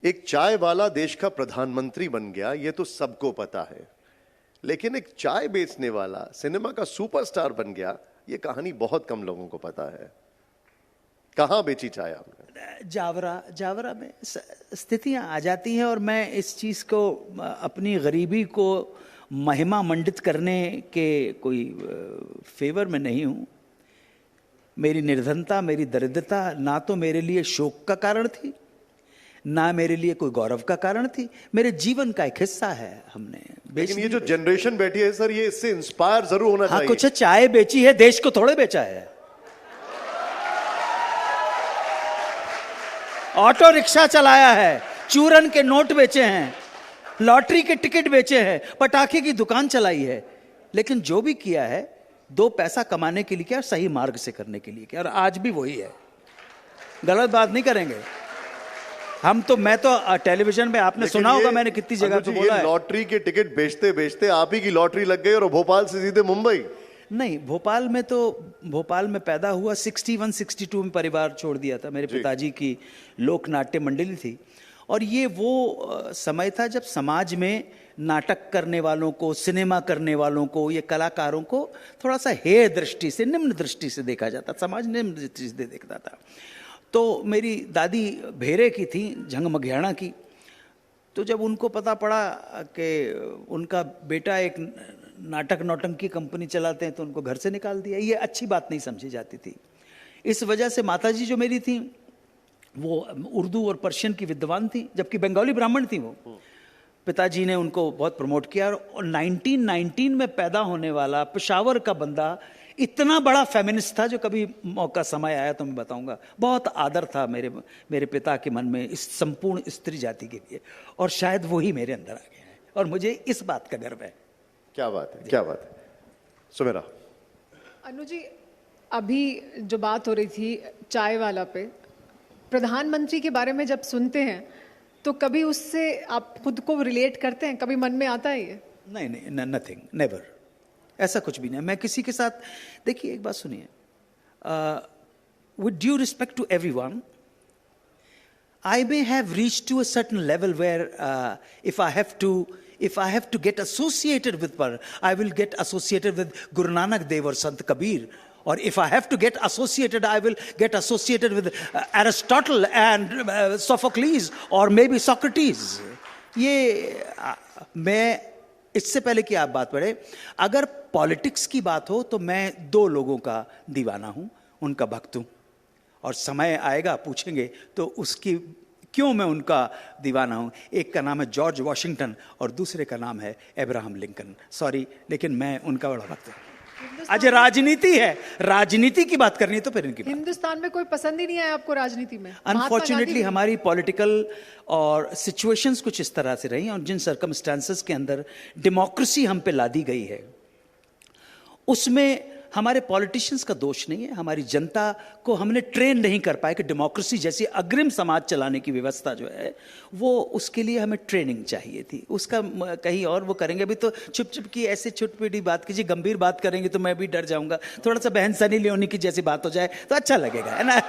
एक चाय वाला देश का प्रधानमंत्री बन गया, ये तो सबको पता है। लेकिन एक चाय बेचने वाला सिनेमा का सुपरस्टार बन गया, ये कहानी बहुत कम लोगों को पता है। कहां बेची चाय आपने? जावरा में स्थितियां आ जाती हैं और मैं इस चीज को अपनी गरीबी को महिमा मंडित करने के कोई फेवर में नहीं हूं। मेरी निर्धनता, मेरी दरिद्रता ना तो मेरे लिए शोक का कारण थी, ना मेरे लिए कोई गौरव का कारण थी, मेरे जीवन का एक हिस्सा है। हमने लेकिन ये जो जनरेशन बैठी है सर, ये इससे इंस्पायर जरूर होना चाहिए। कुछ चाय बेची है, देश को थोड़े बेचा है। ऑटो रिक्शा चलाया है, चूरन के नोट बेचे हैं, लॉटरी के टिकट बेचे हैं, पटाखे की दुकान चलाई है। लेकिन जो भी किया है, 2 पैसा कमाने के लिए किया, सही मार्ग से करने के लिए किया, और आज भी वही है। गलत बात नहीं करेंगे हम तो। मैं तो टेलीविजन में आपने सुना होगा मैंने कितनी जगह पे बोला है। लॉटरी के टिकट बेचते बेचते आप ही की लॉटरी लग गई और भोपाल से सीधे मुंबई। नहीं, भोपाल में पैदा हुआ, 61-62 में परिवार छोड़ दिया था। मेरे पिताजी की लोक नाट्य मंडली थी और ये वो समय था जब समाज में नाटक करने वालों को, सिनेमा करने वालों को, ये कलाकारों को थोड़ा सा हेय दृष्टि से, निम्न दृष्टि से देखा जाता। समाज निम्न दृष्टि से देखता था। तो मेरी दादी भेरे की थी, झंगमघियाना की। तो जब उनको पता पड़ा कि उनका बेटा एक नाटक नौटंकी कंपनी चलाते हैं, तो उनको घर से निकाल दिया। ये अच्छी बात नहीं समझी जाती थी। इस वजह से माताजी जो मेरी थी वो उर्दू और पर्शियन की विद्वान थी, जबकि बंगाली ब्राह्मण थी वो। पिताजी ने उनको बहुत प्रमोट किया और 1919 में पैदा होने वाला पेशावर का बंदा इतना बड़ा फेमिनिस्ट था, जो कभी मौका समय आया तो मैं बताऊंगा। बहुत आदर था मेरे पिता के मन में इस संपूर्ण स्त्री जाति के लिए, और शायद वही मेरे अंदर आ गया है और मुझे इस बात का गर्व है। क्या बात है, क्या बात है। सुमेरा। अनु जी, अभी जो बात हो रही थी चाय वाला पे, प्रधानमंत्री के बारे में जब सुनते हैं तो कभी उससे आप खुद को रिलेट करते हैं? कभी मन में आता है ये? नहीं, नथिंग, नेवर। ऐसा कुछ भी नहीं। मैं किसी के साथ, देखिए एक बात सुनिए, with due respect to everyone, I may have reached to a certain level where if I have to get associated with her, I will get associated with Guru Nanak Dev or Sant Kabir. Or if I have to get associated, I will get associated with Aristotle and Sophocles or maybe Socrates. ये मैं, इससे पहले कि आप बात बढ़े, अगर politics की बात हो तो मैं 2 लोगों का दीवाना हूं, उनका भक्त हूं, और समय आएगा पूछेंगे तो उसकी क्यों मैं उनका दीवाना हूं। एक का नाम है जॉर्ज वॉशिंगटन और दूसरे का नाम है अब्राहम लिंकन। सॉरी, लेकिन मैं उनका बड़ा भक्त हूं। आज राजनीति है, राजनीति की बात करनी है तो फिर इनकी बात। हिंदुस्तान में कोई पसंद ही नहीं है आपको राजनीति में? अनफॉर्चुनेटली हमारी पॉलिटिकल और सिचुएशंस कुछ इस तरह से रही, और जिन सर्कमस्टांसेस के अंदर डेमोक्रेसी हम पे लादी गई है, उसमें हमारे पॉलिटिशियंस का दोष नहीं है। हमारी जनता को हमने ट्रेन नहीं कर पाए कि डेमोक्रेसी जैसी अग्रिम समाज चलाने की व्यवस्था जो है वो, उसके लिए हमें ट्रेनिंग चाहिए थी। उसका कहीं और वो करेंगे। अभी तो चुप चुप की ऐसे छुटपुटी बात कीजिए, गंभीर बात करेंगे तो मैं भी डर जाऊंगा। थोड़ा सा बहन सनी लियोनी की जैसी बात हो जाए तो अच्छा लगेगा, है ना।